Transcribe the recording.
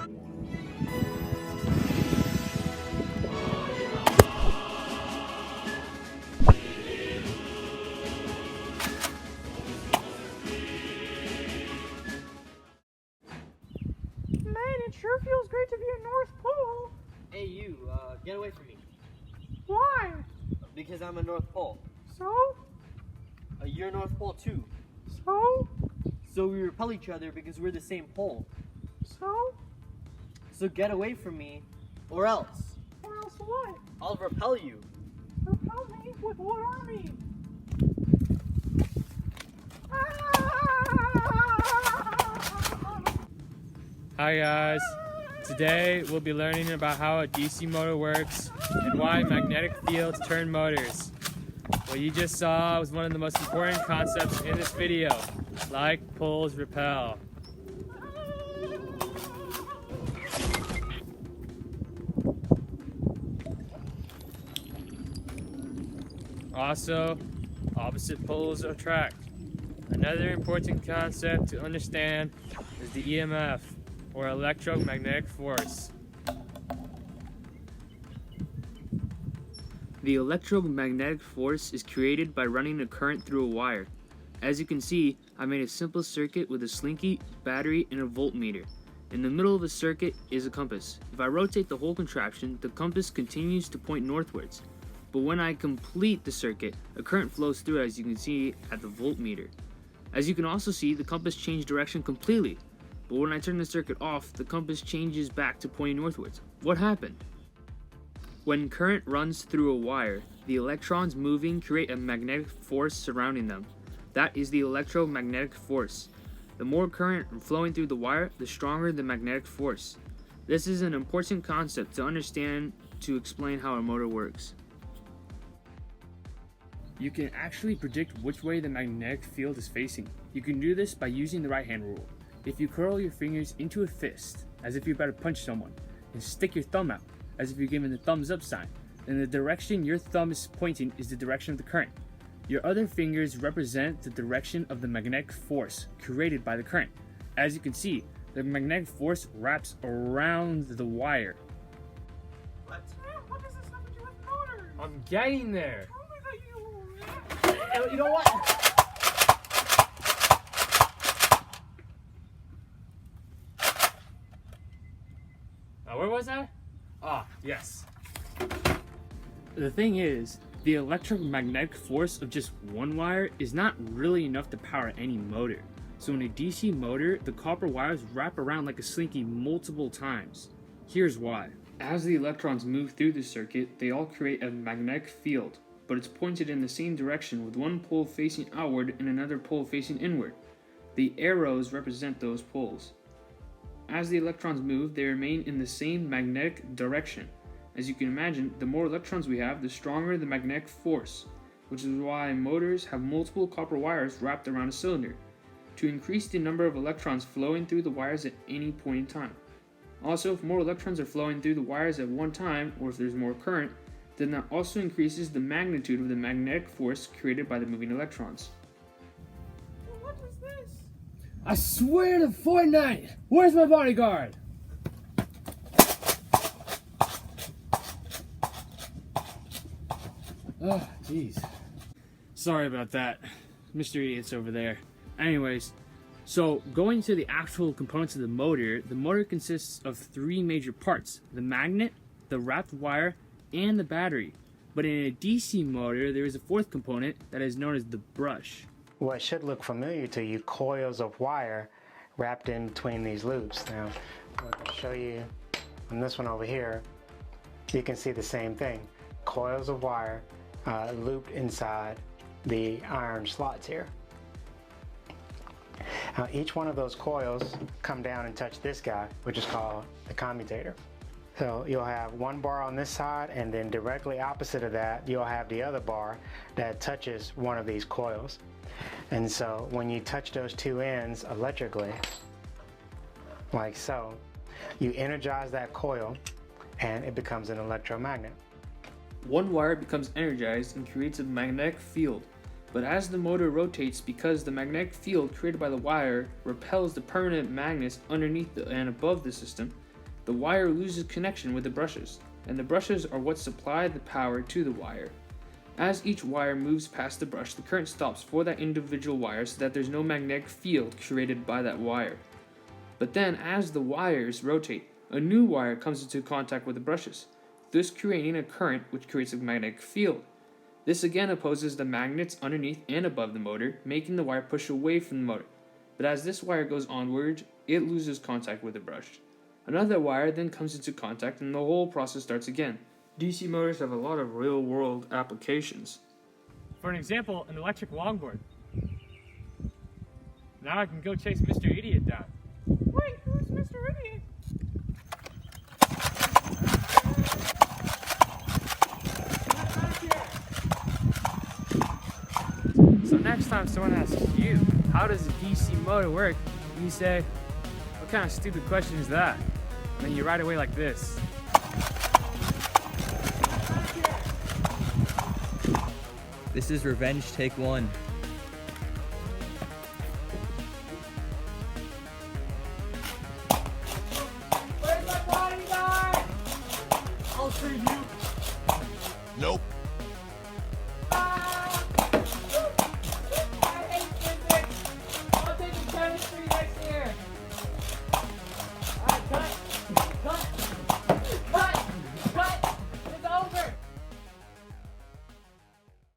Man, it sure feels great to be at North Pole. Hey you, get away from me. Why? Because I'm a North Pole. So? You're North Pole too. So? So we repel each other because we're the same pole. So? So get away from me, or else. Or else what? I'll repel you. Repel me? With what army? Hi guys, today we'll be learning about how a DC motor works and why magnetic fields turn motors. What you just saw was one of the most important concepts in this video, like poles repel. Also, opposite poles attract. Another important concept to understand is the EMF, or electromagnetic force. The electromagnetic force is created by running a current through a wire. As you can see, I made a simple circuit with a slinky, battery, and a voltmeter. In the middle of the circuit is a compass. If I rotate the whole contraption, the compass continues to point northwards. But when I complete the circuit, a current flows through, as you can see at the voltmeter. As you can also see, the compass changed direction completely. But when I turn the circuit off, the compass changes back to pointing northwards. What happened? When current runs through a wire, the electrons moving create a magnetic force surrounding them. That is the electromagnetic force. The more current flowing through the wire, the stronger the magnetic force. This is an important concept to understand to explain how a motor works. You can actually predict which way the magnetic field is facing. You can do this by using the right hand rule. If you curl your fingers into a fist, as if you're about to punch someone, and stick your thumb out, as if you're giving the thumbs up sign, then the direction your thumb is pointing is the direction of the current. Your other fingers represent the direction of the magnetic force created by the current. As you can see, the magnetic force wraps around the wire. What does this have to do with motors? I'm getting there. Tell me that you... You know what? Where was I? Yes. The thing is, the electromagnetic force of just one wire is not really enough to power any motor. So in a DC motor, the copper wires wrap around like a slinky multiple times. Here's why. As the electrons move through the circuit, they all create a magnetic field, but it's pointed in the same direction with one pole facing outward and another pole facing inward. The arrows represent those poles. As the electrons move, they remain in the same magnetic direction. As you can imagine, the more electrons we have, the stronger the magnetic force, which is why motors have multiple copper wires wrapped around a cylinder, to increase the number of electrons flowing through the wires at any point in time. Also, if more electrons are flowing through the wires at one time, or if there's more current, then that also increases the magnitude of the magnetic force created by the moving electrons. What is this? I swear to Fortnite! Where's my bodyguard? Oh, jeez. Sorry about that. Mr. Idiot's over there. Anyways, so going to the actual components of the motor consists of three major parts: the magnet, the wrapped wire, and the battery. But in a DC motor, there is a fourth component that is known as the brush. What should look familiar to you, coils of wire wrapped in between these loops. Now, I'll show you on this one over here, you can see the same thing. Coils of wire looped inside the iron slots here. Now, each one of those coils come down and touch this guy, which is called the commutator. So you'll have one bar on this side, and then directly opposite of that, you'll have the other bar that touches one of these coils. And so when you touch those two ends electrically, like so, you energize that coil and it becomes an electromagnet. One wire becomes energized and creates a magnetic field. But as the motor rotates, because the magnetic field created by the wire repels the permanent magnets underneath and above the system, the wire loses connection with the brushes, and the brushes are what supply the power to the wire. As each wire moves past the brush, the current stops for that individual wire so that there's no magnetic field created by that wire. But then, as the wires rotate, a new wire comes into contact with the brushes, thus creating a current which creates a magnetic field. This again opposes the magnets underneath and above the motor, making the wire push away from the motor. But as this wire goes onward, it loses contact with the brush. Another wire then comes into contact and the whole process starts again. DC motors have a lot of real-world applications. For an example, an electric longboard. Now I can go chase Mr. Idiot down. Wait, who's Mr. Idiot? So next time someone asks you, how does a DC motor work? You say, what kind of stupid question is that? And then you right away like this. This is Revenge Take 1. I'll save you. Nope.